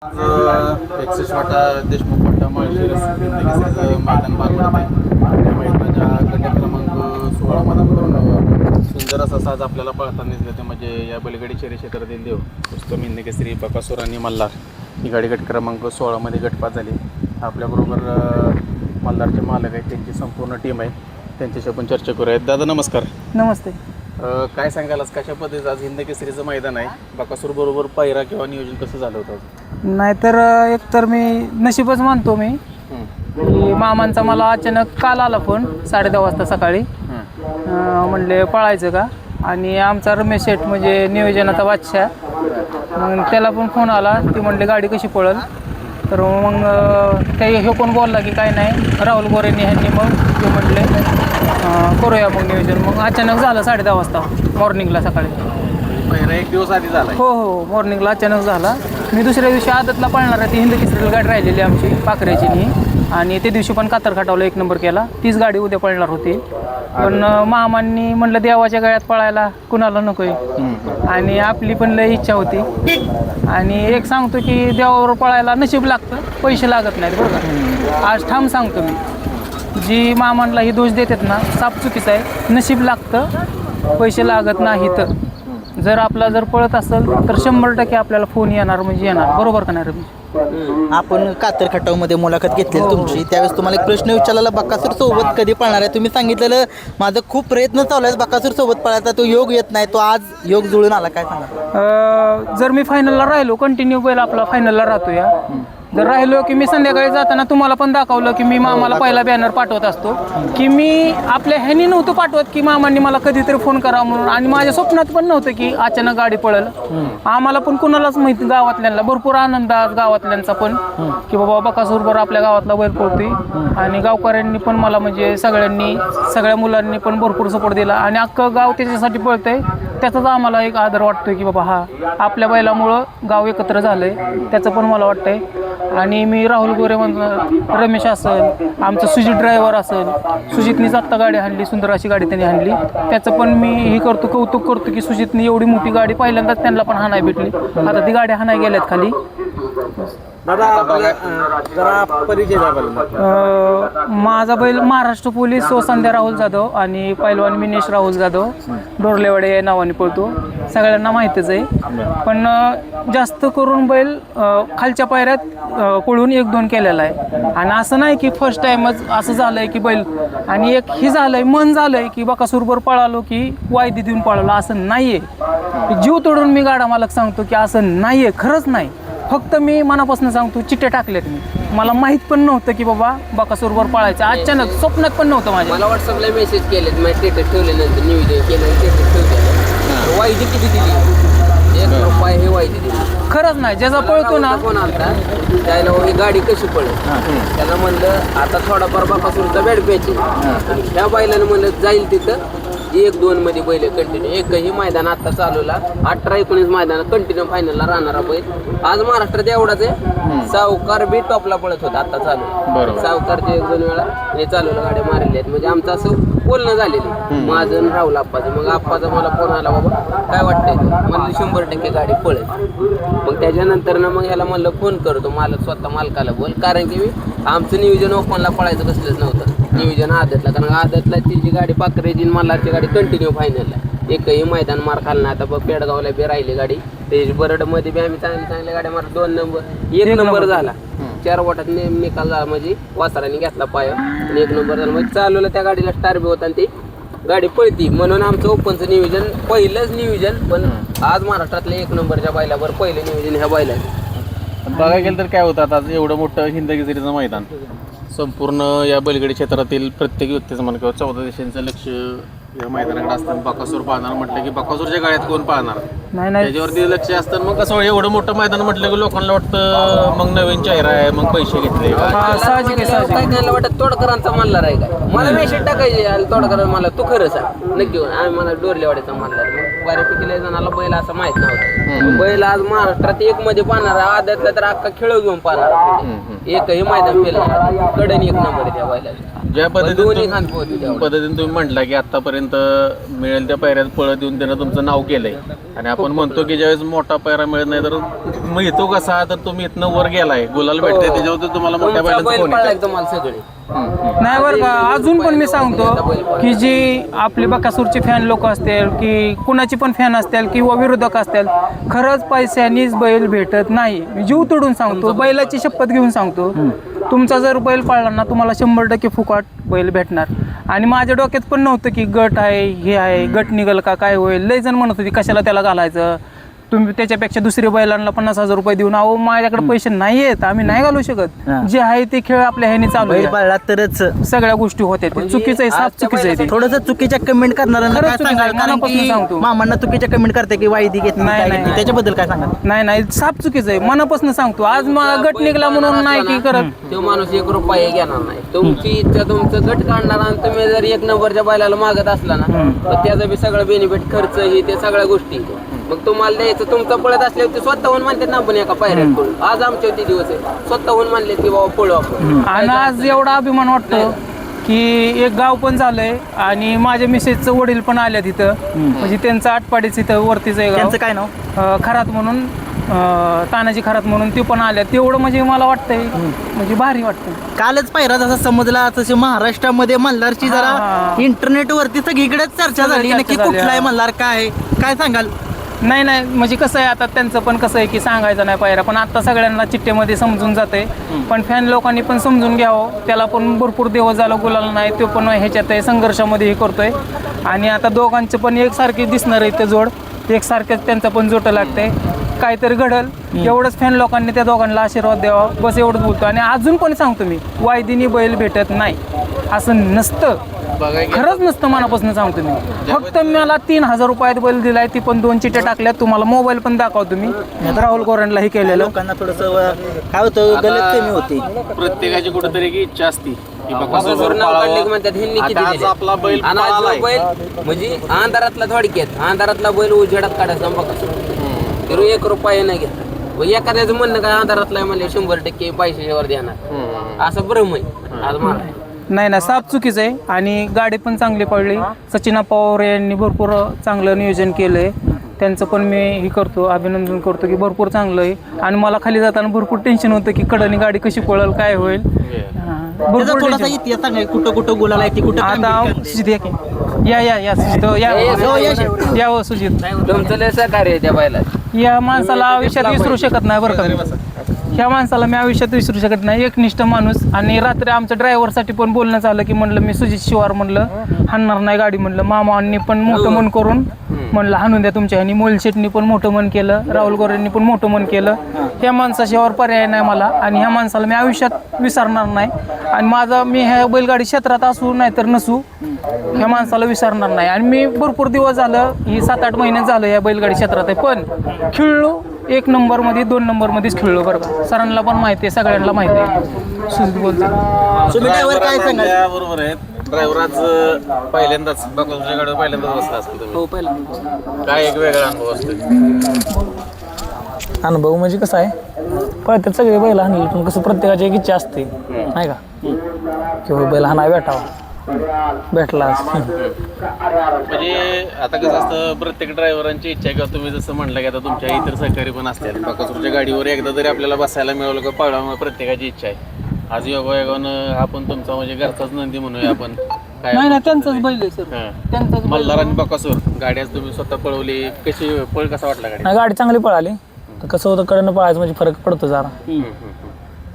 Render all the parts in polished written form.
61 वाटा देशमुख पट्टा माळशिरस हिंदकेसरीचं मैदान पार पडत आहे. त्या मैदानाच्या गट क्रमांक 16 मध्ये सुंदर असा साज आपल्याला पळताना दिसलं ते म्हणजे या बैलगाडी क्षेत्रातील देव उत्तम हिंदकेसरी बकासूर आणि मल्हार ही गाडी गट क्रमांक 16 मध्ये गटपात झाली. आपल्याबरोबर मल्हारचे मालक आहेत, त्यांची संपूर्ण टीम आहे, त्यांच्याशी आपण चर्चा करूयात. दादा नमस्कार. नमस्ते. काय सांगाल कशा पद्धतीचं आज हिंदकेसरीचं मैदान आहे, बकासूर बरोबर पायरा किंवा नियोजन कसं झालं होतं? नाहीतर एकतर मी नशीबच मानतो मी की मामांचा मला अचानक काल आला फोन 10:30 वाजता सकाळी. म्हणले पळायचं का, आणि आमचा रमेश शेठ म्हणजे नियोजनाचा बादशाह, मग त्याला पण फोन आला. ते म्हणले गाडी कशी पळल, तर मग काही हे कोण बोलला की काय नाही, राहुल गोरेंनी ह्यांनी मग ते म्हणले करूया मग नियोजन. मग अचानक झालं 10:30 वाजता मॉर्निंगला सकाळी. पहिला एक दिवस आधी झाला? हो, मॉर्निंगला अचानक झाला. मी दुसऱ्या दिवशी आदतला पळणार आहे, ती हिंदकेसरीला गाडी राहिलेली आमची पाखरेची नी, आणि ते दिवशी पण कातर खटावला 1 नंबर केला. तीच गाडी उद्या पळणार होती, पण मामांनी म्हणलं देवाच्या गळ्यात पळायला कुणाला नकोय, आणि आपली पण लय इच्छा होती. आणि एक सांगतो की देवावर पळायला नशीब लागतं, पैसे लागत नाहीत बरं का. आज ठाम सांगतो मी, जी मामांना ही दोष देतात ना साप चुकीचं आहे. नशीब लागतं, पैसे लागत नाहीत. जर आपला जर पळत असेल तर 100% आपल्याला फोन येणार म्हणजे येणार, बरोबर का नाही रमेश? आपण कातर खटावमध्ये मुलाखत घेतलेली तुमची, त्यावेळेस तुम्हाला एक प्रश्न विचारलेला, बकासूर सोबत कधी पळणार आहे? तुम्ही सांगितलेलं माझं खूप प्रयत्न चालू आहे बकासूर सोबत पळायचा, तो योग येत नाही, तो आज योग जुळून आला, काय सांगा? जर मी फायनलला राहिलो, कंटिन्यू बैल आपला फायनलला राहतो या, जर राहिलो की मी संध्याकाळी जाताना तुम्हाला पण दाखवलं की मी मामाला पहिला बॅनर पाठवत असतो, की मी आपल्या ह्यानी नव्हतं पाठवत की मामांनी मला कधीतरी फोन करावा म्हणून, आणि माझ्या स्वप्नात पण नव्हतं की अचानक गाडी पळेल. आम्हाला पण कुणालाच माहिती, गावातल्यांना भरपूर आनंद आज गावातल्यांचा पण, की बाबा बकासूर बरोबर आपल्या गावातला बैल पळतोय. आणि गावकऱ्यांनी पण मला म्हणजे सगळ्या मुलांनी पण भरपूर सपोर्ट दिला, आणि अख्खं गाव त्याच्यासाठी पळतंय. त्याचाच आम्हाला एक आदर वाटतोय की बाबा हा आपल्या बैलामुळं गाव एकत्र झालंय, त्याचं पण मला वाटतंय. आणि मी राहुल गोरे म्हणून, रमेश असेल, आमचं सुजित ड्रायव्हर असेल, सुजितनीच आत्ता गाडी आणली, सुंदर अशी गाडी त्यांनी आणली, त्याचं पण मी हे करतो, कौतुक करतो की सुजितनी एवढी मोठी गाडी पहिल्यांदाच त्यांना पण हाणाय भेटली. आता ती गाडी हाणाय गेल्यात खाली. जरा परिचय द्या. माझा बैल महाराष्ट्र पोलीस संध्या राहुल जाधव आणि पैलवान मिनेश राहुल जाधव डोरलेवाडे या नावाने पळतो, सगळ्यांना माहितीच आहे. पण जास्त करून बैल खालच्या पायऱ्यात पळून 1-2 केलेला आहे, आणि असं नाही की फर्स्ट टाइमच असं झालंय की बैल, आणि एक हे झालंय मन झालंय की बकासूरवर पळालो की वायदी देऊन पळालो, असं नाहीये. जीव तोडून मी गाडा मालक सांगतो की असं नाहीये, खरंच नाही. फक्त मी मनापासून सांगतो, चिट्टे टाकलेत मी. मला माहित पण नव्हतं की बाबा बकासूरवर पळायचं, अचानक स्वप्नात पण नव्हतं माझ्या. मला व्हॉट्सअपला मेसेज केलेत, मी स्टेटस ठेवल्यानंतर नियोजन केलं, स्टेटस ठेवलेलं. वायदी किती दिली? 1 रुपया हे वायदी दिली. खरंच नाही, ज्याचा पळतो ना. कोण आलता त्याला ही गाडी कशी पळेल, त्याला म्हणलं आता थोडाफार बकासूरचा बॅड प्यायची. ह्या बैलानं म्हणलं जाईल तिथं 1-2 मध्ये बैल कंटिन्यू, एकही मैदान आता चालूला 18-19 मैदान कंटिन्यू फायनलला राहणारा बैल आज महाराष्ट्रात एवढाच आहे. सावकार बी टॉपला पळत होता आता चालू, सावकारचे 1-2 वेळा हे चालूला गाड्या मारलेल्या आहेत. म्हणजे आमचं असं बोलणं झालेलं माझं आणि राहुल आप्पाचं. मग आप्पाचा मला फोन आला, बाबा काय वाटतंय, म्हणलं 100% गाडी पळेल. मग त्याच्यानंतर ना मग ह्याला म्हणलं फोन करतो, मालक स्वतः मालकाला बोल, कारण की आमचं नियोजन ओपनला पळायचं कसलंच नव्हतं, नियोजन आदतला. कारण आदतला तिची गाडी पाखरेची मल्हारची गाडी कंटिन्यू फायनलला, एकही मैदान मार खाल्ला. आता बघ पेडगावला बी राहिली गाडी, त्याची बरडमध्ये बी आम्ही चांगल्या गाड्या मार 2 नंबर 1 नंबर झाला. 4 वाटात निकाल झाला, म्हणजे वासराने घेतला पाय आणि 1 नंबर झाला. मग चालवलं त्या गाडीला स्टार बी होता आणि ती गाडी पळती, म्हणून आमचं ओपनचं नियोजन पहिलंच नियोजन. पण आज महाराष्ट्रातल्या 1 नंबरच्या बैलावर पहिलं नियोजन ह्या बैलाचं. बघायला गेलं तर काय होतं, आता एवढं मोठं हिंदकेसरीचं मैदान, संपूर्ण या बैलगाडी क्षेत्रातील प्रत्येक व्यक्तीचं म्हणा किंवा 14 देशांचं लक्ष या मैदानाकडे असतं. बकासूर पाहणार म्हटलं की बकासूरच्या गाड्यात कोण पाहणार, नाही त्याच्यावरती लक्ष असतं. मग कसं एवढं मोठं मैदान म्हटलं की लोकांना वाटतं मग नवीन चेहरा आहे, मग पैसे घेतले. साहजिक आहे. काय काय वाटत तोडकरांचा मल्हार आहे काय, मला मेसेज टाकायचे तोडकर, मला तू खरं सांग नक्की, आम्ही मला डोरलेवाड्याचा मल्हार. बऱ्यापैकी लय जणाला बैल असं माहित नव्हतं. बैल आज महाराष्ट्रात एक मध्ये पाहणार आदतला तर अख्खा खेळ घेऊन पाहणार. एकही मैदान केलं कडन एक नंबर त्या बैलाला. ज्या दोन्ही खान पोहते तेवढं. पद्धतीने तुम्ही म्हटला की आतापर्यंत मिळेल त्या पायऱ्यात पळ देऊन त्यानं तुमचं नाव केलंय आणि आपण म्हणतो की ज्यावेळेस मोठा पायरा मिळत नाही तर मग येतो कसा तर तुम्ही इथनं वर गेलाय गुलाल भेटते त्याच्यावर तुम्हाला मोठ्या तुमचा बैल बैलाचं फोन पळलाय येतं. तुम्हाला सगळे. नाही बरं का, अजून पण मी सांगतो की जी आपले बकासूरचे फॅन लोक असतील की कुणाची पण फॅन असतील किंवा विरोधक असतील, खरंच पैशानीच बैल भेटत नाही. मी जीव तोडून सांगतो, बैलाची शपथ घेऊन सांगतो. तुमचा जर बैल पाळला ना तुम्हाला 100% फुकाट बैल भेटणार. आणि माझ्या डोक्यात पण नव्हतं की गट आहे हे आहे, गट निघल का काय होईल. लय जण म्हणत होती कशाला त्याला घालायचं, तुम्ही त्याच्यापेक्षा दुसऱ्या बैलांना 50,000 रुपये देऊन. अहो माझ्याकडे पैसे नाही आहेत, आम्ही नाही घालू शकत. जे आहे ते खेळ आपल्या ह्याने चालू बैल आहे. पाळला तरच सगळ्या गोष्टी होत्या. ते चुकीचं आहे, साफ चुकीचं आहे ते. थोडंसं चुकीच्या कमेंट करणाऱ्यांना खरंच काय चुकीचं सांगाल? आहे, कारण मनापासून की सांगतो. मामांना चुकीच्या कमेंट करते की वायदी घेत नाही, नाही नाही. त्याच्याबद्दल काय सांगाल? नाही नाही, साफ चुकीचं आहे, मनापासून सांगतो. आज गट निघला म्हणून नाही की करत. तो माणूस 1 रुपया घेणार नाही. तुमची इच्छा तुमचं गट काढणार आणि तुम्ही जर 1 नंबरच्या बैलाला मागत असला ना तर त्याचं बी सगळं बेनिफिट खर्च ही ते सगळ्या गोष्टी. मग तुम्हाला द्यायचं तुमचं पळत असल्यावर ते स्वतःहून म्हणतात ना आपण एका पायऱ्यात पळू. आज आमच्या ते दिवस आहे स्वतःहून म्हणले की बाबा पळू आपण. आणि आज एवढा अभिमान वाटतो की एक गाव पण झालंय आणि माझ्या मिसेसचं वडील पण आल्या तिथं. म्हणजे त्यांचं आटपाडीच इथं वरतीच आहे त्यांचं गाव, काय नाव? खरात म्हणून, तानाजी खरात म्हणून ते पण आल्या. तेवढं म्हणजे मला वाटतंय म्हणजे भारी वाटतं. कालच पायरा जसा समजला तसे महाराष्ट्रामध्ये मल्हारची जरा हा. इंटरनेटवरती सगळीकडेच चर्चा झाली. चर्चा नक्की झाली, कुठला आहे हा. मल्हार, काय सांगाल? नाही नाही, म्हणजे कसं आहे आता त्यांचं पण कसं आहे की सांगायचं नाही पायरा, पण आता सगळ्यांना चिठ्ठीमध्ये समजून जाते. पण फॅन लोकांनी पण समजून घ्यावं. त्याला पण भरपूर दिवस झाला गुलाल नाही, तो पण ह्याच्यात आहे संघर्षामध्ये हे करतोय. आणि आता दोघांचं पण एकसारखे दिसणार आहे ते जोड, एकसारखेच त्यांचा पण जोट लागते. काहीतरी घडल एवढंच फॅन लोकांनी त्या दोघांना आशीर्वाद द्यावा, बस एवढंच बोलतो. आणि अजून पण सांगतो मी, वायदीनी बैल भेटत नाही असं नसतं, खरंच नसतं. मनापासून सांगतो मी. फक्त मला 3,000 रुपयात बैल दिलाय, ती पण 2 चिठ्ठ्या टाकल्यात. तुम्हाला मोबाईल पण दाखवतो मी, राहुल गोरांना हे केलेलं. लोकांना थोडंसं काय होतं, गलतफहमी होती. प्रत्येकाची कुठेतरी एक इच्छा असती की बकासूर नाव काढले की म्हणतात ह्यांनी किती आता आज दिले. आपला बैल आणि आज पळालाय. जो बैल म्हणजे अंधारातला थोडक्यात अंधारातला बैल उजेडात काढायचा बकासूर. तर 1 रुपया नाही घेतला. एखाद्याचं म्हणणं काय अंधारातला आहे म्हणले 100% पैशावर देणार असं भ्रम आहे आज मला. नाही ना, साफ चुकीचं आहे. आणि गाडी पण चांगली पडली. सचिन पवार यांनी भरपूर चांगलं नियोजन केलंय. त्यांचं पण मी हे करतो, अभिनंदन करतो की भरपूर चांगलं आहे. आणि मला खाली जाताना भरपूर टेन्शन होतं की कडनी गाडी कशी पळेल, काय होईल. त्याचा भरपूर थोडासा टेन्शन. इतिहास सांगा, कुठं कुठं गुलाल आहे ती, कुठं आता कामगिरी करते? सुजित या सुजित या हो सुजित. तुमचं लय सहकार्य आहे त्या बैला. या माणसाला आयुष्यात विसरू शकत नाही बरं का. ह्या माणसाला मी आयुष्यात विसरू शकत नाही. एकनिष्ठ माणूस. आणि रात्री आमच्या ड्रायव्हरसाठी पण बोलणं झालं की म्हणलं मी सुजित शिवार म्हणलं हाणणार नाही गाडी म्हणलं. मामांनी पण मोठं मन करून म्हणलं हाणून द्या तुमच्या ह्यानी. मोल शेटनी पण मोठं मन केलं, राहुल गोरेंनी पण मोठं मन केलं. ह्या माणसाशिवार पर्याय नाही मला. आणि ह्या माणसाला मी आयुष्यात विसरणार नाही. आणि माझा मी ह्या बैलगाडी क्षेत्रात असू नाही तर नसू, ह्या माणसाला विसरणार नाही. आणि मी भरपूर दिवस झालं, ही 7-8 महिने झालं या बैलगाडी क्षेत्रात आहे. पण खेळलो 1 नंबरमध्ये 2 नंबरमध्येच खेळलो बरं का. सरांना पण माहिती आहे, सगळ्यांना माहिती आहे. सुजित बोलतो. तुम्ही ड्रायव्हर काय सांगाल? बरोबर आहे. ड्रायव्हर आज पहिल्यांदाच बकासूरच्या गाडीवर पहिल्यांदाच बसला असेल तुम्ही. हो पहिला. काय एक वेगळा अनुभव असतो? अनुभव म्हणजे कसं आहे, पळतात सगळे बैल हाणले, पण कसं प्रत्येकाची एक इच्छा असते नाही का, किंवा बैल हाणा भेटला. म्हणजे आता कसं असतं, प्रत्येक ड्रायव्हरांची इच्छा आहे किंवा तुम्ही जसं म्हणलं की आता तुमच्या इतर सहकारी पण असतील, बकासूरच्या गाडीवर एकदा तरी आपल्याला बसायला मिळवलं का पळावं प्रत्येकाची इच्छा आहे. आज योगायोगानं हा पण तुमचा म्हणजे घरचाच नंदी म्हणूया आपण. काय नाही त्यांचाच बैल आहे सर, हां. त्यांचाच बैल. मल्हार आणि बकासूर गाडी आज तुम्ही स्वतः पळवली, कशी पळ कसा वाटला गाडी? नाही गाडी चांगली पळाली, तर कसं होतं कडनं पळायचं म्हणजे फरक पडतो जरा.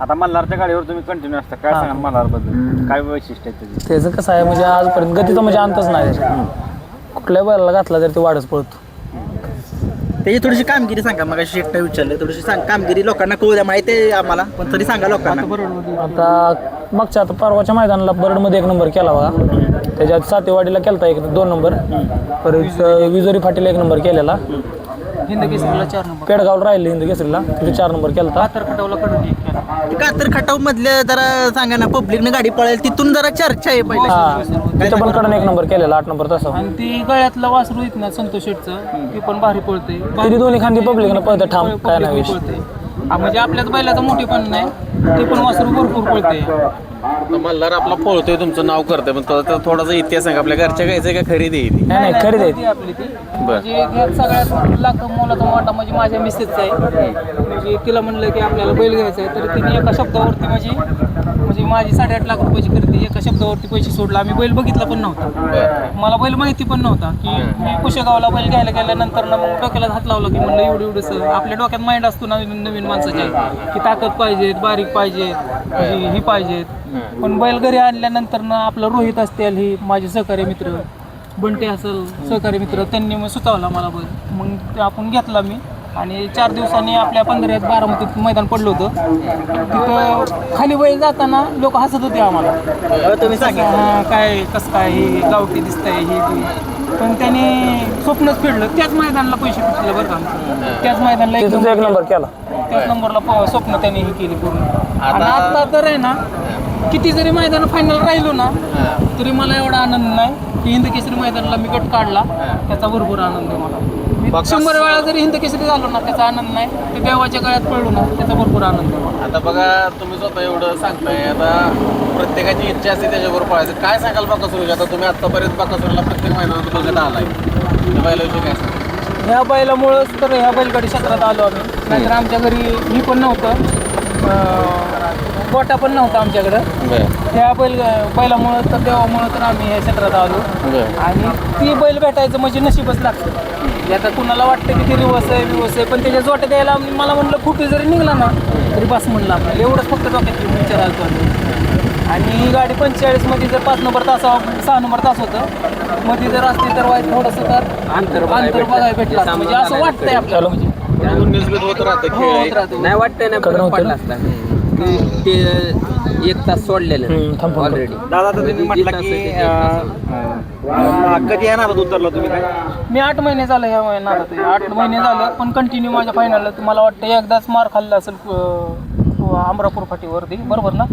आता मल्हारच्या गाडीवर तुम्ही कंटिन्यू असता, काय सांगा मल्हारबद्दल, काय वैशिष्ट्य आहे त्याची? त्याचं कसं आहे म्हणजे आजपर्यंत गतीचा म्हणजे अंतच नाही त्याच्यात. कुठल्या बैलाला घातला तर ते वाढच पळतो. त्याची थोडीशी कामगिरी सांगा. मग शेट्टा विचारलं, थोडीशी सांग कामगिरी, लोकांना कळू द्या, माहिती आहे आम्हाला पण तरी सांगा लोकांना. आता मागच्या आता परवाच्या मैदानाला बरडमध्ये 1 नंबर केला बघा, त्याच्यात सातेवाडीला केलता 2 नंबर, परत विजोरी फाटीला 1 नंबर केलेला. हिंद केसरीला 4 नंबर. पेडगावला राहिले हिंद केसरीला तिथे 4 नंबर केला होता. कातर खटावला कडून 1 केला. कातर खटाव मधल्या जरा सांगा ना, पब्लिकने गाडी पळेल तिथून जरा चर्चा आहे पहिले. हा तिथं पण कडून 1 नंबर केलेला 8 नंबर तसा. आणि ती गळ्यातलं वासरू येत ना संतोष शेटचं, ती पण भारी पळते. तिथे दोन्ही खांदी पब्लिकनं पळतं ठाम, काय नाही विषय. म्हणजे आपल्याच बैलाचं मोठे पण नाही, ते पण वासरू भरपूर पळते. मल्हार आपला पळतोय, तुमचं नाव करतोय, पण थोडासा इतिहास सांगा. आपल्या घरच्या गायचं का खरेदी आहे ती? नाही खरी ती आपली ती म्हणजे ह्यात सगळ्यात लाख मोलाचा मोठा म्हणजे माझ्या मिसेसचा आहे. म्हणजे तिला म्हणलं की आपल्याला बैल घ्यायचा आहे, तर तिने एका शब्दावरती म्हणजे माझी 8.5 लाख रुपयाची खरेदी एका शब्दावरती पैसे सोडला. आम्ही बैल बघितला पण नव्हता, मला बैल माहिती पण नव्हता. की मी कुशेगावला बैल घ्यायला गेल्यानंतर ना मग डोक्याला हात लावला की म्हणलं एवढं आपल्या डोक्यात माइंड असतो ना नवीन माणसाच्या, की ताकद पाहिजेत, बारीक पाहिजेत, ही पाहिजेत. पण बैल घरी आणल्यानंतर ना आपलं रोहित असतील, ही माझे सहकारी मित्र, बंटे असेल सहकारी मित्र, त्यांनी मग सुचवला मला बैल. मग ते आपण घेतला मी. आणि 4 दिवसांनी आपल्या 15 बारामतीत मैदान पडलं होतं. तिथं खाली बैल जाताना लोक हसत होते आम्हाला, तुम्ही सांगा काय कसं काय हे गावठी दिसतंय हे ते. पण त्याने स्वप्नच फेडलं. त्याच मैदानाला पैसे फिटले बरं का आमचं. त्याच मैदानाला तिथं 1 नंबर केला. त्याच नंबरला स्वप्न त्याने हे केली पूर्ण. आणि आता तर आहे ना, किती जरी मैदान फायनल राहिलो ना तरी मला एवढा आनंद नाही की हिंद केसरी मैदानाला मी गट काढला, त्याचा भरपूर आनंद आहे मला. मी 100 वेळा जरी हिंद केसरी झालो ना त्याचा आनंद नाही, ते देवाच्या गळ्यात पडलो ना त्याचा भरपूर आनंद आहे मला. आता बघा, तुम्ही स्वतः एवढं सांगताय, आता प्रत्येकाची इच्छा असते त्याच्याबरोबर पळायचं. काय सांगाल बाकासुरची? आता तुम्ही आतापर्यंत बाकासुरला प्रत्येक मैदानात बघत आलाय, त्या बैलाविषयी काय सांगाल? ह्या बैलामुळंच तर ह्या बैलगाडी क्षेत्रात आलो आम्ही. नाहीतर आमच्या घरी ही पण नव्हतं, गोटा पण नव्हता आमच्याकडं. त्या बैलामुळं तर देवामुळं तर आम्ही ह्या क्षेत्रात आलो. आणि ती बैल भेटायचं म्हणजे नशीबच लागतं. आता कुणाला वाटतं की ते रिवस आहे, पण त्याच्या जोट्या द्यायला मला म्हणलं फुटी जरी निघला ना तरी बस म्हणलं आपल्याला. एवढंच फक्त डोक्यात विचार आलतो आम्ही. आणि ही गाडी 45 मध्ये जर 5 नंबर तास 6 नंबर तास होतं, मध्ये जर असते तर वाईट थोडंसं तर अंतर बघायला भेटलं असतं. म्हणजे असं वाटतंय आपल्याला, म्हणजे म्हणून निस्बत होत राहतं खेळ आहे. होत राहतो. नाही वाटतंय ना, फरक पडला असता. ते 1 तास सोडलेलं ऑलरेडी. दादा आता तुम्ही म्हटलं की कधी येणार उतरला तुम्ही काय? मी 8 महिने झालं ह्या नादात आहे. 8 महिने झालं, पण कंटिन्यू माझ्या फायनलला मला वाटतं एकदाच मार खाल्ला असेल अमरापूर फाटीवरती, बरोबर ना?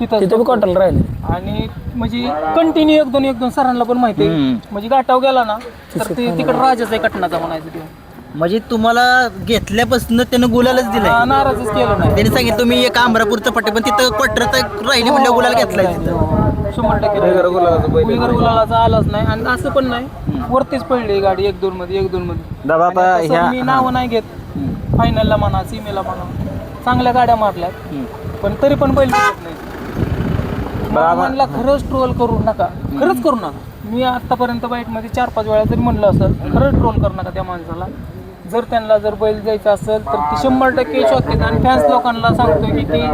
तिथं बी क्वार्टरला राहिले. आणि म्हणजे कंटिन्यू 1-2 सरांना पण माहिती आहे. म्हणजे गाठाव गेला ना तर ते तिकडे राजाचा कटनाचा म्हणायचं ते. म्हणजे तुम्हाला घेतल्यापासून त्यानं गुलालच दिलाय. नाराजच केलं नाही. त्यांनी सांगितलं तुम्ही एक आंबरापूरचं पट्टे, पण तिथं क्वार्टर राहिली म्हणजे गुलाल घेतलाय तिथं. 100% गुलालाचा आलाच नाही. आणि असं पण नाही, वरतीच पडली गाडी 1-2 मध्ये. दादा आता आणि तसं मी नावं नाही घेत, फायनलला म्हणा, सीमेला म्हणा, चांगल्या गाड्या मारल्यात, पण तरी पण बैल भेटत नाही. मामांना खरंच ट्रोल करू नका, खरंच करू नका. मी आतापर्यंत बाईटमध्ये 4-5 वेळा जरी म्हणलं असेल, खरंच ट्रोल करू नका त्या माणसाला. जर त्यांना जर बैल जायचं असेल तर ती 100% शोधतात. आणि फॅन्स लोकांना सांगतोय की ती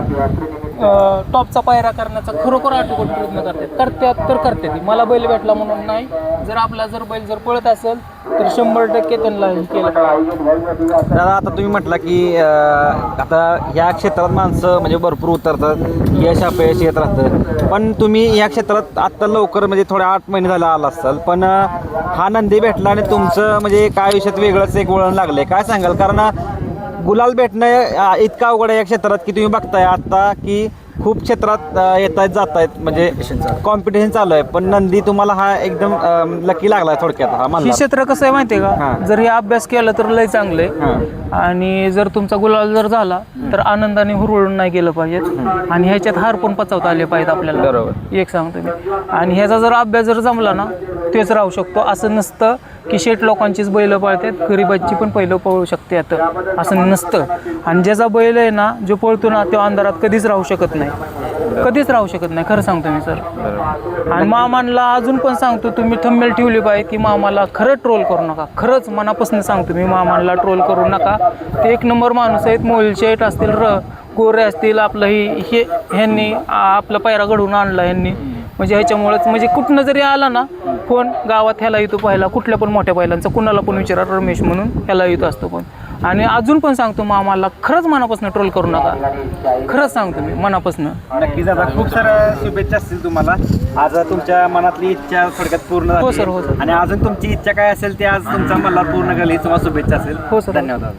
टॉपचा पायरा करण्याचा खरोखर आटोकट प्रयत्न करतात. मला बैल भेटला म्हणून नाही, जर आपला जर बैल जर पळत असेल तर 100% त्यांना हे केलं पाहिजे. दादा आता तुम्ही म्हटलं की आता या क्षेत्रात माणसं म्हणजे भरपूर उतरतात, यश अपयश येत राहतं, पण तुम्ही या क्षेत्रात आत्ता लवकर म्हणजे थोडे 8 महिने झाले आला असाल, पण हा नंदी भेटला आणि तुमचं म्हणजे काय आयुष्यात वेगळंच एक वळण लागले, काय सांगाल? कारण गुलाल भेटणं इतका अवघड आहे या क्षेत्रात की तुम्ही बघताय आता की खूप क्षेत्रात येत आहेत जात आहेत, म्हणजे कॉम्पिटिशन चालू आहे, पण नंदी तुम्हाला हा एकदम लकी लागला थोडक्यात. हा हे म्हणला क्षेत्र कसं आहे माहिती आहे का? जर हे अभ्यास केला तर लय चांगलं आहे. आणि जर तुमचा गुलाल जर झाला तर आनंदाने हुरळून नाही गेलं पाहिजेत. आणि ह्याच्यात हार पण पचवता आले पाहिजेत आपल्याला. बरोबर. एक सांगतो मी. आणि ह्याचा जर अभ्यास जर जमला ना तेच राहू शकतो. असं नसतं की शेठ लोकांचीच बैलं पळतात, गरीबाची पण पहिलं पळू शकते आता, असं नसतं. आणि ज्याचा बैल आहे ना, जो पळतो ना, तो अंधारात कधीच राहू शकत नाही, खरं सांगतो मी सर. आणि मामांना अजून पण सांगतो, तुम्ही थंबनेल ठेवली पाहिजे की मामाला खरं ट्रोल करू नका. खरंच मनापासून सांगतो मी, मामांना ट्रोल करू नका. ते 1 नंबर माणूस आहेत. मोहिल शेठ असतील, गोरे असतील, आपलं ह्यांनी आपला पायरा घडवून आणला ह्यांनी. म्हणजे ह्याच्यामुळेच म्हणजे कुठनं जरी आला ना फोन, गावात ह्याला येतो पाहिला, कुठल्या पण मोठ्या बैलांचा कुणाला पण विचारा, रमेश म्हणून ह्याला येत असतो. पण आणि अजून पण सांगतो मामाला खरंच मनापासून ट्रोल करू नका, खरंच सांगतो मी मनापासून. नक्कीच दादा, खूप साऱ्या शुभेच्छा असतील तुम्हाला. आज तुमच्या मनातली इच्छा थोडक्यात पूर्ण हो झाली. सर, हो सर. आणि अजून तुमची इच्छा काय असेल ते आज तुमच्या मनाला पूर्ण केली, तुम्हाला शुभेच्छा असेल. हो सर. धन्यवाद.